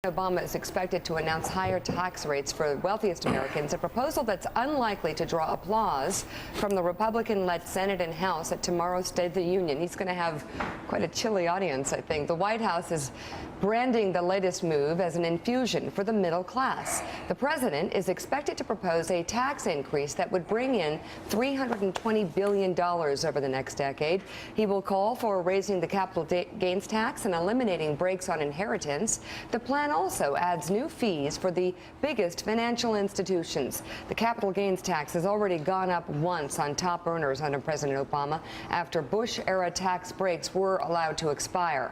Obama is expected to announce higher tax rates for the wealthiest Americans, a proposal that's unlikely to draw applause from the Republican-led Senate and House at tomorrow's State of the Union. He's going to have quite a chilly audience, I think. The White House is branding the latest move as an infusion for the middle class. The president is expected to propose a tax increase that would bring in $320 billion over the next decade. He will call for raising the capital gains tax and eliminating brakes on inheritance. The plan also adds new fees for the biggest financial institutions. The capital gains tax has already gone up once on top earners under President Obama after Bush-era tax breaks were allowed to expire.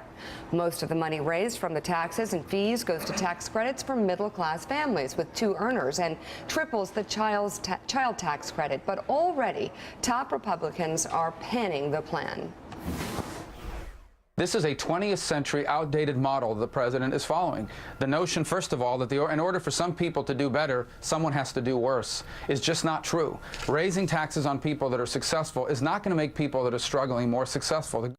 Most of the money raised from the taxes and fees goes to tax credits for middle-class families with two earners and triples the child tax credit. But already, top Republicans are panning the plan. This is a 20th century outdated model the president is following. The notion, first of all, that in order for some people to do better, someone has to do worse is just not true. Raising taxes on people that are successful is not going to make people that are struggling more successful.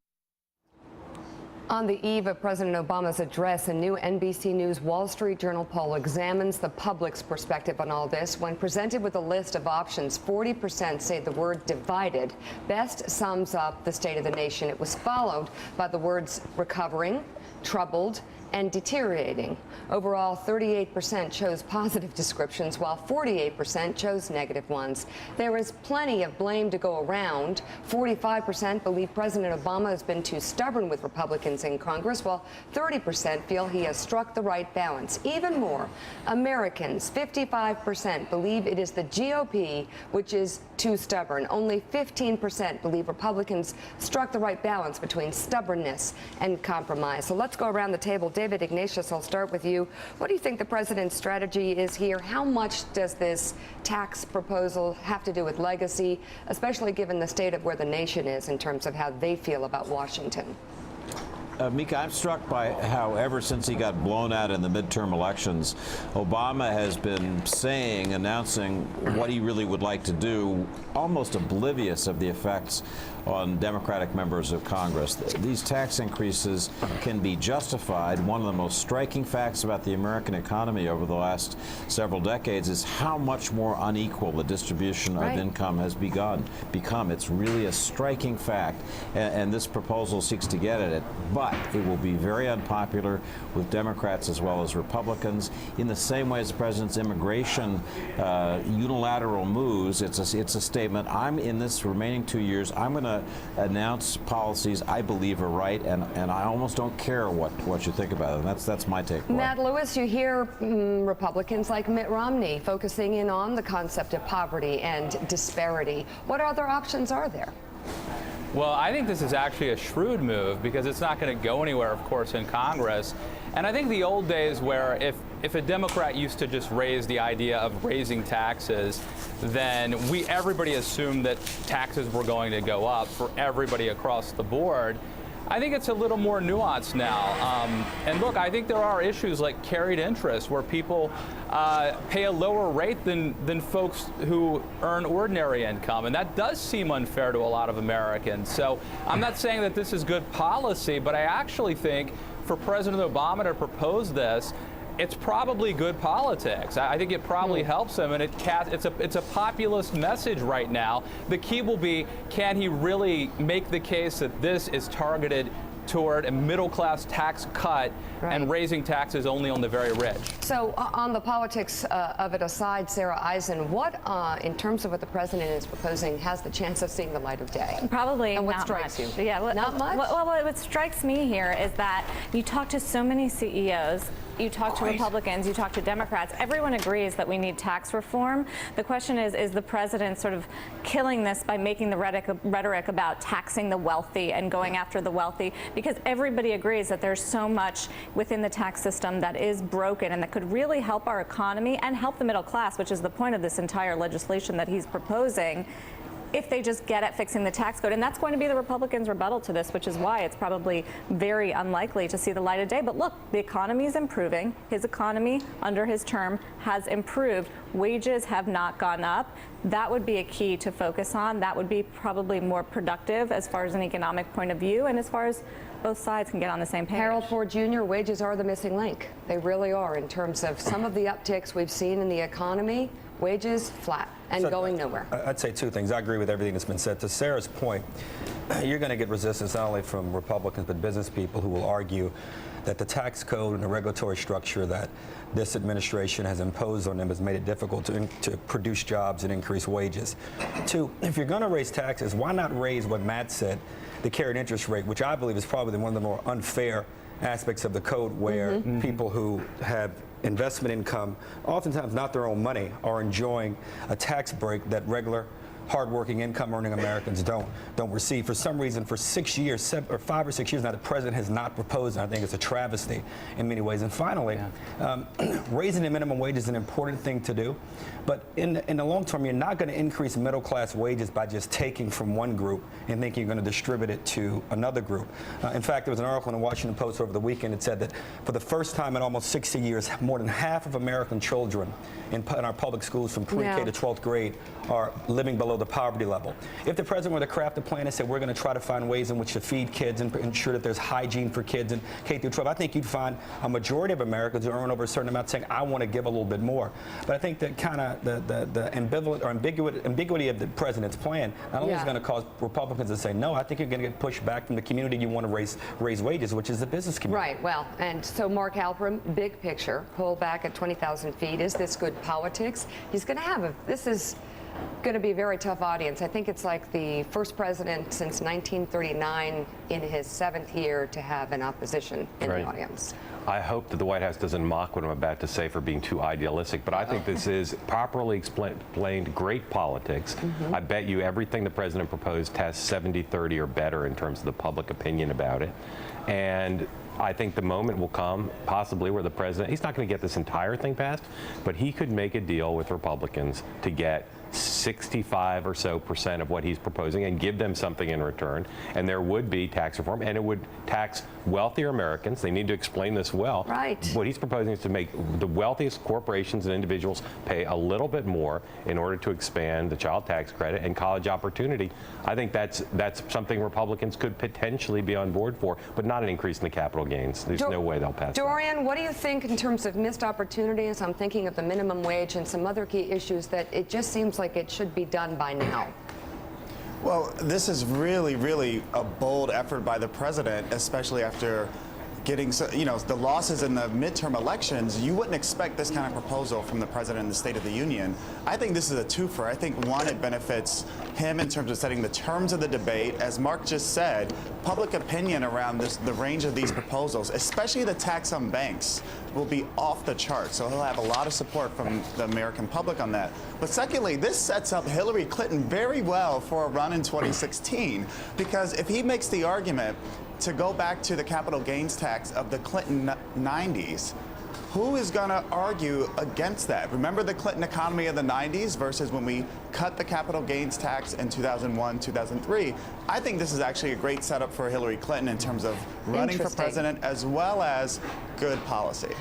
On the eve of President Obama's address, a new NBC News Wall Street Journal poll examines the public's perspective on all this. When presented with a list of options, 40% say the word divided best sums up the state of the nation. It was followed by the words recovering, troubled, and deteriorating. Overall, 38% chose positive descriptions, while 48% chose negative ones. There is plenty of blame to go around. 45% believe President Obama has been too stubborn with Republicans in Congress, while 30% feel he has struck the right balance. Even more, Americans, 55% believe it is the GOP which is too stubborn. Only 15% believe Republicans struck the right balance between stubbornness and compromise. So let's go around the table. David, Ignatius, I'll start with you. What do you think the president's strategy is here? How much does this tax proposal have to do with legacy, especially given the state of where the nation is in terms of how they feel about Washington? Mika, I'm struck by how ever since he got blown out in the midterm elections, Obama has been announcing what he really would like to do, almost oblivious of the effects on Democratic members of Congress. These tax increases can be justified. One of the most striking facts about the American economy over the last several decades is how much more unequal the distribution of income has become. It's really a striking fact, and this proposal seeks to get at it. But it will be very unpopular with Democrats as well as Republicans. In the same way as the president's immigration unilateral moves, it's a statement. I'm in this remaining 2 years. I'm going to announce policies I believe are right, and I almost don't care what you think about it. And that's my take. Matt Lewis, you hear Republicans like Mitt Romney focusing in on the concept of poverty and disparity. What other options are there? Well, I think this is actually a shrewd move because it's not going to go anywhere, of course, in Congress. And I think the old days where if a Democrat used to just raise the idea of raising taxes, then everybody assumed that taxes were going to go up for everybody across the board. I think it's a little more nuanced now. And look, I think there are issues like carried interest where people pay a lower rate than folks who earn ordinary income. And that does seem unfair to a lot of Americans. So I'm not saying that this is good policy, but I actually think for President Obama to propose this, it's probably good politics. I think it probably helps him, and it's a populist message right now. The key will be, can he really make the case that this is targeted toward a middle-class tax cut and raising taxes only on the very rich? So on the politics of it aside, Sarah Eisen, what, in terms of what the president is proposing, has the chance of seeing the light of day? Probably and what not strikes much. you? Yeah, not much? Well, what strikes me here is that you talk to so many CEOs, you talk to Republicans, you talk to Democrats, everyone agrees that we need tax reform. The question is the president sort of killing this by making the rhetoric about taxing the wealthy and going after the wealthy? Because everybody agrees that there's so much within the tax system that is broken and that could really help our economy and help the middle class, which is the point of this entire legislation that he's proposing. if they just get at fixing the tax code. And that's going to be the Republicans' rebuttal to this, which is why it's probably very unlikely to see the light of day. But look, the economy is improving. His economy under his term has improved. Wages have not gone up. That would be a key to focus on. That would be probably more productive as far as an economic point of view and as far as both sides can get on the same page. Harold Ford Jr., wages are the missing link. They really are in terms of some of the upticks we've seen in the economy. Wages flat and going nowhere. I'd say two things. I agree with everything that's been said. To Sarah's point, you're going to get resistance not only from Republicans but business people who will argue that the tax code and the regulatory structure that this administration has imposed on them has made it difficult to produce jobs and increase wages. Two, if you're going to raise taxes, why not raise what Matt said, the carried interest rate, which I believe is probably one of the more unfair aspects of the code, where people who have investment income, oftentimes not their own money, are enjoying a tax break that regular hardworking income-earning Americans don't receive. For some reason, for 6 years, or 5 or 6 years now, the president has not proposed, and I think it's a travesty in many ways. And finally, raising the minimum wage is an important thing to do, but in the long term, you're not going to increase middle-class wages by just taking from one group and thinking you're going to distribute it to another group. In fact, there was an article in the Washington Post over the weekend that said that for the first time in almost 60 years, more than half of American children in our public schools from pre-K to 12th grade are living below the poverty level. If the president were to craft a plan and said we're going to try to find ways in which to feed kids and ensure that there's hygiene for kids in K through 12, I think you'd find a majority of Americans who earn over a certain amount saying, I want to give a little bit more. But I think that kind of the ambivalent or ambiguity of the president's plan not only is going to cause Republicans to say no, I think you're going to get pushback from the community you want to raise wages, which is the business community. Right. Well, and so Mark Halperin, big picture, pull back at 20,000 feet. Is this good politics? He's going to have this is going to be a very tough audience. I think it's like the first president since 1939 in his 7th year to have an opposition in the audience. I hope that the White House doesn't mock what I'm about to say for being too idealistic, but I think this is properly explained great politics. I bet you everything the president proposed tests 70-30 or better in terms of the public opinion about it. And I think the moment will come, possibly, where the president, he's not going to get this entire thing passed, but he could make a deal with Republicans to get 65% or so of what he's proposing and give them something in return. And there would be tax reform, and it would tax wealthier Americans. They need to explain this well. Right. What he's proposing is to make the wealthiest corporations and individuals pay a little bit more in order to expand the child tax credit and college opportunity. I think that's something Republicans could potentially be on board for, but not an increase in the capital gains. There's no way they'll pass that. Dorian, what do you think in terms of missed opportunities? I'm thinking of the minimum wage and some other key issues that it just seems like it should be done by now. Well, this is really, really a bold effort by the president, especially after getting, the losses in the midterm elections. You wouldn't expect this kind of proposal from the president in the State of the Union. I think this is a twofer. I think, one, it benefits him in terms of setting the terms of the debate. As Mark just said, public opinion around the range of these proposals, especially the tax on banks, will be off the charts. So he'll have a lot of support from the American public on that. But secondly, this sets up Hillary Clinton very well for a run in 2016, because if he makes the argument to go back to the capital gains tax of the Clinton 90s, who is going to argue against that? Remember the Clinton economy of the 90s versus when we cut the capital gains tax in 2001, 2003. I think this is actually a great setup for Hillary Clinton in terms of running for president as well as good policy.